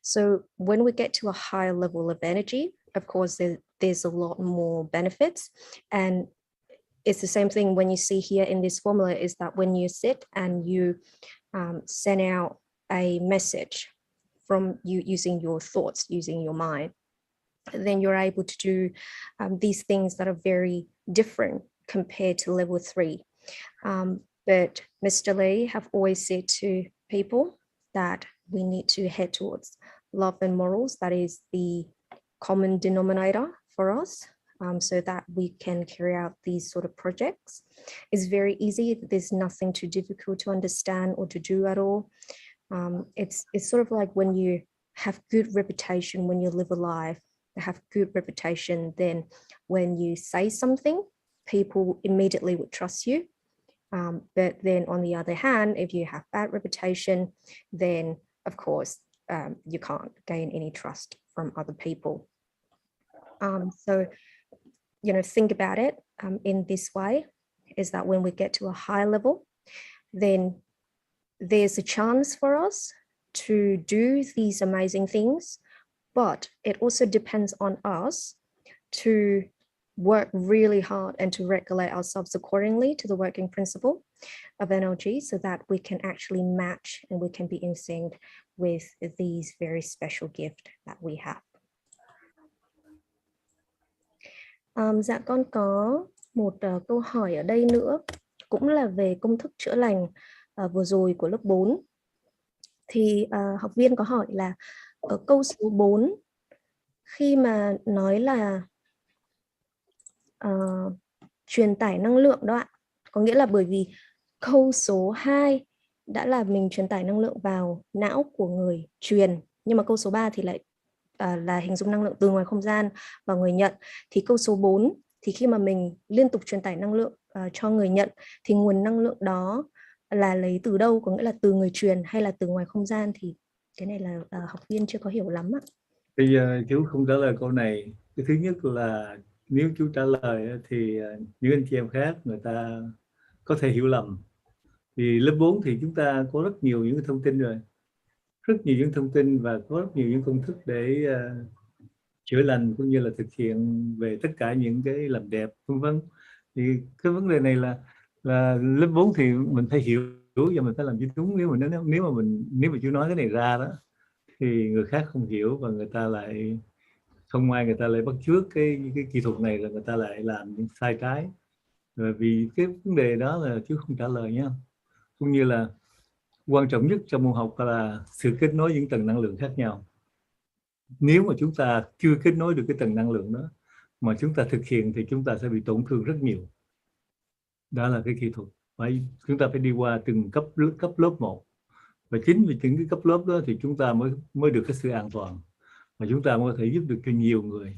So when we get to a higher level of energy, of course, there's a lot more benefits. And it's the same thing when you see here in this formula, is that when you sit and you send out a message from you using your thoughts, using your mind, then you're able to do these things that are very different compared to level 3. But Mr. Lee have always said to people that we need to head towards love and morals. That is the common denominator for us, so that we can carry out these sort of projects. It's very easy. There's nothing too difficult to understand or to do at all. It's sort of like when you have good reputation, when you live a life, have good reputation, then when you say something, people immediately would trust you. But then on the other hand, if you have bad reputation, then of course you can't gain any trust from other people. So, you know, think about it in this way, is that when we get to a high level, then there's a chance for us to do these amazing things, but it also depends on us to work really hard and to regulate ourselves accordingly to the working principle of NLG, so that we can actually match and we can be in sync with these very special gifts that we have. Dạ con có một câu hỏi ở đây nữa, cũng là về công thức chữa lành vừa rồi của lớp 4. Thì học viên có hỏi là ở câu số 4, khi mà nói là truyền tải năng lượng đó ạ, có nghĩa là bởi vì câu số 2 đã là mình truyền tải năng lượng vào não của người truyền, nhưng mà câu số 3 thì lại là hình dung năng lượng từ ngoài không gian vào người nhận. Thì câu số 4 thì khi mà mình liên tục truyền tải năng lượng cho người nhận, thì nguồn năng lượng đó là lấy từ đâu, có nghĩa là từ người truyền hay là từ ngoài không gian, thì cái này là học viên chưa có hiểu lắm ạ. Bây giờ chú không trả lời câu này. Cái thứ nhất là nếu chú trả lời thì những anh chị em khác người ta có thể hiểu lầm. Thì lớp 4 thì chúng ta có rất nhiều những thông tin rồi, rất nhiều những thông tin và có rất nhiều những công thức để chữa lành cũng như là thực hiện về tất cả những cái làm đẹp vân vân. Thì cái vấn đề này là lớp 4 thì mình phải hiểu và mình phải làm cho đúng. Nếu mà chú nói cái này ra đó thì người khác không hiểu và người ta lại không ai, người ta lại bắt chước cái kỹ thuật này, là người ta lại làm những sai trái. Vì cái vấn đề đó là chú không trả lời nhé. Cũng như là quan trọng nhất trong môn học là sự kết nối những tầng năng lượng khác nhau. Nếu mà chúng ta chưa kết nối được cái tầng năng lượng đó mà chúng ta thực hiện thì chúng ta sẽ bị tổn thương rất nhiều. Đó là cái kỹ thuật. Chúng ta phải đi qua từng cấp lớp một. Và chính vì những cái cấp lớp đó thì chúng ta mới được cái sự an toàn. Và chúng ta mới có thể giúp được cho nhiều người.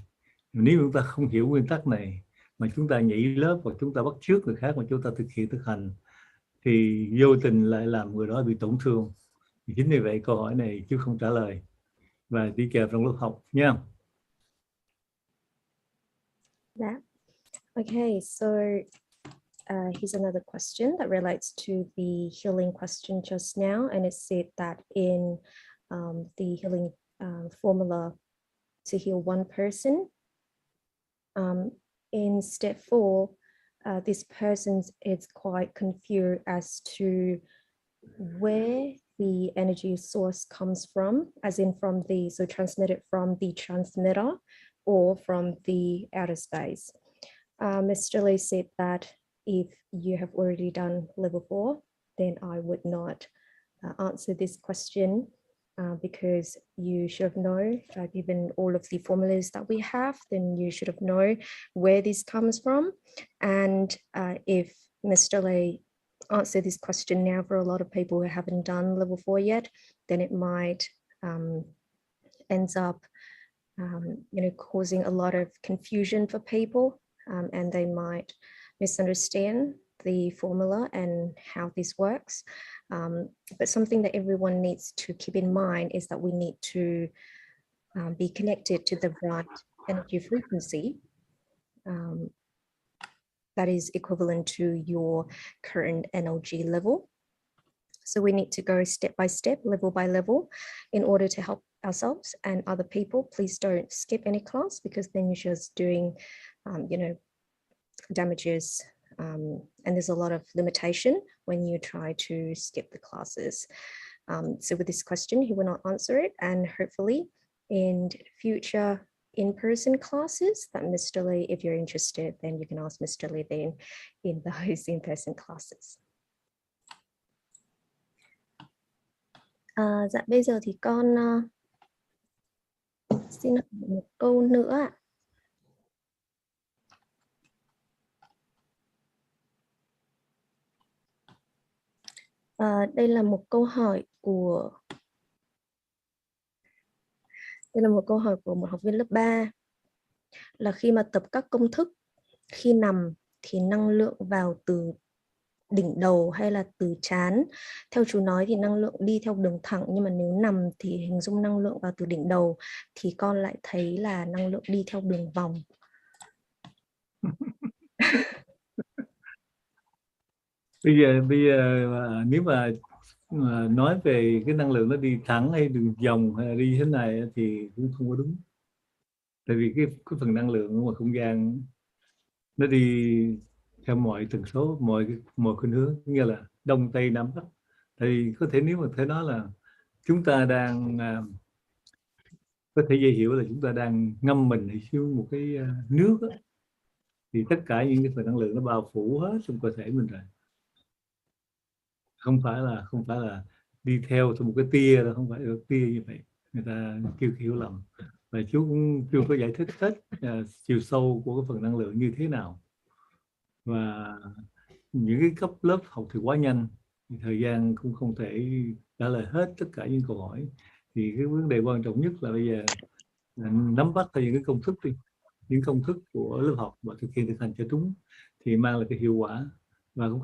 Nếu chúng ta không hiểu nguyên tắc này mà chúng ta nhảy lớp và chúng ta bắt chước người khác mà chúng ta thực hiện thực hành thì vô tình lại làm người đó bị tổn thương. Chính vì vậy câu hỏi này chú không trả lời và đi chờ trong lớp học nha. Yeah. Okay, so here's another question that relates to the healing question just now, and it said that in the healing formula to heal one person, in step 4, this person is quite confused as to where the energy source comes from, as in from the, so transmitted from the transmitter or from the outer space. Mr. Lee said that if you have already done level 4, then I would not answer this question because you should have known, given all of the formulas that we have, then you should have known where this comes from. And if Mr. Lee answer this question now for a lot of people who haven't done level 4 yet, then it might ends up causing a lot of confusion for people, and they might misunderstand the formula and how this works. But something that everyone needs to keep in mind is that we need to be connected to the right energy frequency that is equivalent to your current NLG level. So we need to go step by step, level by level, in order to help ourselves and other people. Please don't skip any class, because then you're just doing, damages. And there's a lot of limitation when you try to skip the classes. So with this question, he will not answer it. And hopefully in future in-person classes that Mr. Lee, if you're interested, then you can ask Mr. Lee then in those in-person classes. Dạ bây giờ thì con xin hỏi một câu nữa ạ. Đây là một câu hỏi của một học viên lớp 3, là khi mà tập các công thức, khi nằm thì năng lượng vào từ đỉnh đầu hay là từ trán? Theo chú nói thì năng lượng đi theo đường thẳng, nhưng mà nếu nằm thì hình dung năng lượng vào từ đỉnh đầu, thì con lại thấy là năng lượng đi theo đường vòng. Bây giờ nếu mà nói về cái năng lượng nó đi thẳng hay đường vòng hay là đi thế này thì cũng không có đúng. Tại vì cái phần năng lượng ở ngoài không gian nó đi theo mọi tần số, mọi khuynh hướng, như là đông tây nam bắc. Tại vì có thể nếu mà thể nói là chúng ta đang có thể dễ hiểu là chúng ta đang ngâm mình xuống một cái nước đó, thì tất cả những cái phần năng lượng nó bao phủ hết trong cơ thể mình rồi. Không phải là đi theo một cái tia, là không phải là tia như vậy, người ta kêu hiểu lầm. Và chú cũng chưa có giải thích hết chiều sâu của cái phần năng lượng như thế nào. Và những cái cấp lớp học thì quá nhanh, thời gian cũng không thể trả lời hết tất cả những câu hỏi. Thì cái vấn đề quan trọng nhất là bây giờ nắm bắt những cái công thức đi, những công thức của lớp học và thực hành cho đúng thì mang lại cái hiệu quả. Và cũng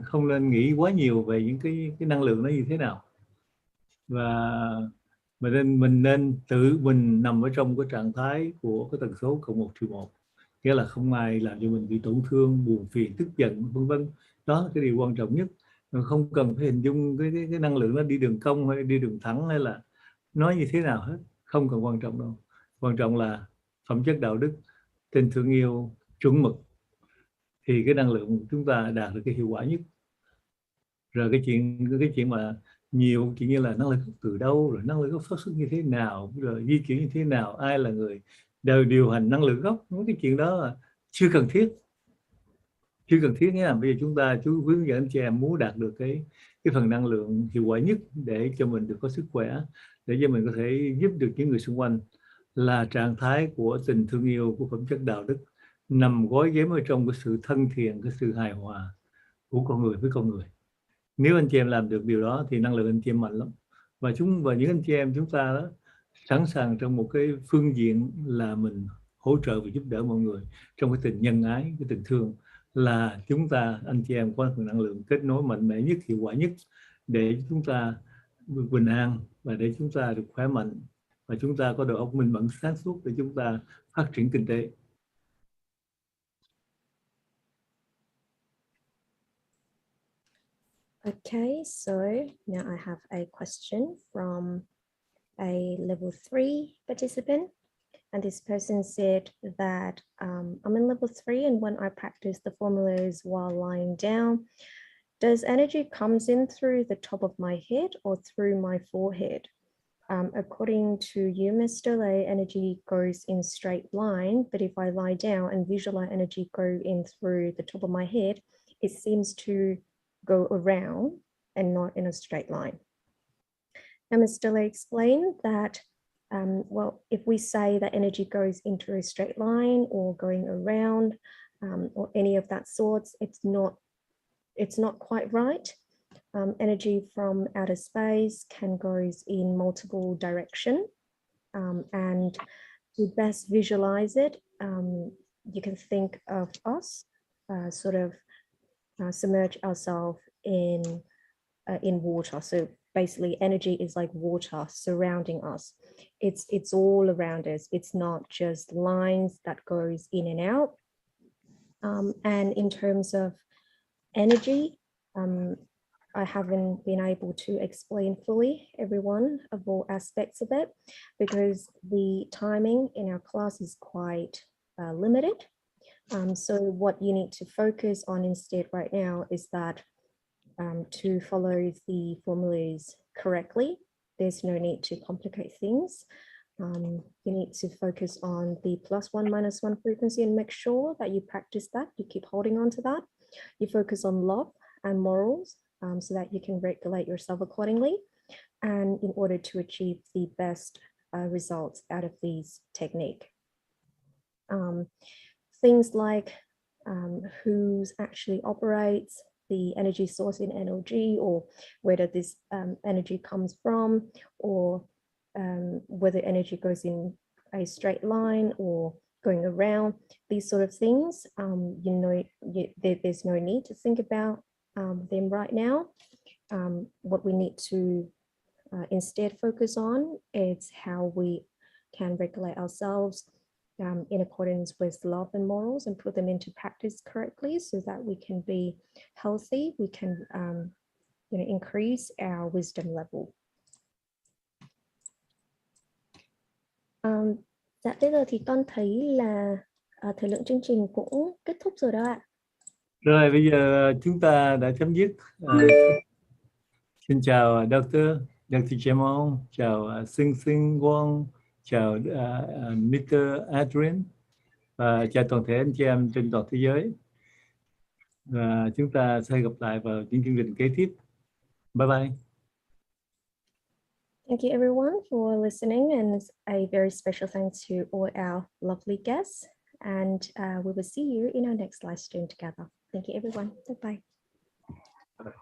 không nên nghĩ quá nhiều về những cái năng lượng nó như thế nào. Và mình nên tự mình nằm ở trong cái trạng thái của cái tần số cộng 1/1, nghĩa là không ai làm cho mình bị tổn thương, buồn phiền, tức giận, vân vân. Đó là cái điều quan trọng nhất. Mình không cần phải hình dung cái năng lượng nó đi đường cong hay đi đường thẳng hay là nói như thế nào hết, không cần quan trọng đâu. Quan trọng là phẩm chất đạo đức, tình thương yêu, chuẩn mực, thì cái năng lượng của chúng ta đạt được cái hiệu quả nhất. Rồi cái chuyện mà nhiều chuyện như là năng lượng từ đâu, rồi năng lượng gốc phát xuất như thế nào, rồi di chuyển như thế nào, ai là người điều hành năng lượng gốc, mấy cái chuyện đó là chưa cần thiết nha. Bây giờ chú hướng dẫn anh chị em muốn đạt được cái phần năng lượng hiệu quả nhất để cho mình được có sức khỏe, để cho mình có thể giúp được những người xung quanh, là trạng thái của tình thương yêu, của phẩm chất đạo đức, nằm gói ghém ở trong cái sự thân thiện, cái sự hài hòa của con người với con người. Nếu anh chị em làm được điều đó thì năng lượng anh chị em mạnh lắm. Và những anh chị em chúng ta đó sẵn sàng trong một cái phương diện là mình hỗ trợ và giúp đỡ mọi người trong cái tình nhân ái, cái tình thương, là chúng ta anh chị em có phần năng lượng kết nối mạnh mẽ nhất, hiệu quả nhất để chúng ta được bình an và để chúng ta được khỏe mạnh và chúng ta có đầu óc minh mẫn sáng suốt để chúng ta phát triển kinh tế. Okay, so now I have a question from a level 3 participant. And this person said that I'm in level 3, and when I practice the formulas while lying down, does energy comes in through the top of my head or through my forehead? According to you, Mr. Lay, energy goes in straight line, but if I lie down and visualize energy go in through the top of my head, it seems to go around and not in a straight line. Now, Mr. Lay explained that, well, if we say that energy goes into a straight line or going around or any of that sorts, it's not quite right. Energy from outer space can go in multiple directions, and to best visualize it, you can think of us sort of submerge ourselves in water. So basically, energy is like water surrounding us. It's all around us. It's not just lines that goes in and out. And in terms of energy, I haven't been able to explain fully every one of all aspects of it because the timing in our class is quite limited. So what you need to focus on instead right now is that to follow the formulas correctly, there's no need to complicate things. You need to focus on the +1 -1 frequency and make sure that you practice that, you keep holding on to that. You focus on love and morals so that you can regulate yourself accordingly, and in order to achieve the best results out of these technique. Things like who actually operates the energy source in NLG, or whether this energy comes from, or whether energy goes in a straight line or going around, these sort of things, there's no need to think about them right now. What we need to instead focus on is how we can regulate ourselves in accordance with love and morals and put them into practice correctly so that we can be healthy, we can increase our wisdom level. Dạ, bây giờ thì con thấy là thời lượng chương trình cũng kết thúc rồi đó ạ. Rồi bây giờ chúng ta đã chấm dứt. Xin chào Dr James Ong, chào Shin Wong, chào Mr. Adrian và chào toàn thể anh chị em trên toàn thế giới. Và chúng ta sẽ gặp lại vào những chương trình kế tiếp. Bye bye. Thank you everyone for listening, and a very special thanks to all our lovely guests, and we will see you in our next live stream together. Thank you everyone. Bye bye.